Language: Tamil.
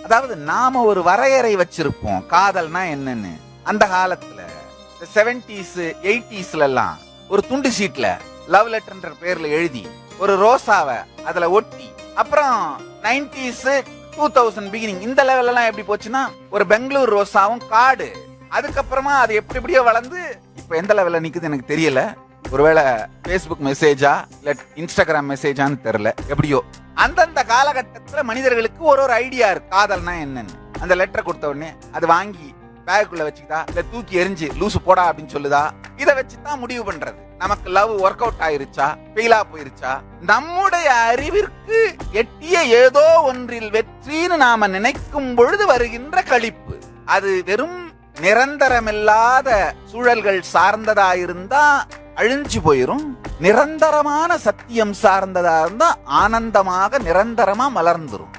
அதாவது நாம ஒரு வரையறை வச்சிருப்போம் காதல்னா என்னன்னு. அந்த காலத்துல 70s 80sல எல்லாம் ஒரு துண்டு சீட்ல லவ் லெட்டர்ன்ற பேர்ல எழுதி ஒரு ரோசாவை அதுல ஒட்டி, அப்புறம் 90s 2000 பிகினிங் இந்த லெவல் எல்லாம் எப்படி போச்சுன்னா ஒரு பெங்களூர் ரோசாவும் காடு. அதுக்கப்புறமா அது எப்படி எப்படியோ வளர்ந்து இப்ப எந்த லெவல்ல நிக்குது எனக்கு தெரியல. ஒருவேளை பேஸ்புக் மெசேஜா இல்ல இன்ஸ்டாகிராம் மெசேஜான்னு தெரியல. எப்படியோ அந்தந்த காலகட்டத்துல மனிதர்களுக்கு ஒரு ஐடியா இருக்கு காதல்னா என்னன்னு. அந்த லெட்டரை கொடுத்த உடனே அது வாங்கி பேக்குள்ள வச்சுக்கிட்டா இல்ல தூக்கி எரிஞ்சு லூசு போடா அப்படின்னு சொல்லுதா, இதை வச்சுதான் முடிவு பண்றது. நமக்கு லவ் ஒர்க் அவுட் ஆயிருச்சா ஃபெயிலா போயிருச்சா, நம்முடைய அறிவிற்கு எட்டிய ஏதோ ஒன்றில் வெற்றின்னு நாம நினைக்கும் பொழுது வருகின்ற களிப்பு. அது வெறும் நிரந்தரமில்லாத சூழல்கள் சார்ந்ததா இருந்தா அழிஞ்சு போயிரும். நிரந்தரமான சத்தியம் சார்ந்ததா இருந்தா ஆனந்தமாக நிரந்தரமா மலர்ந்துரும்.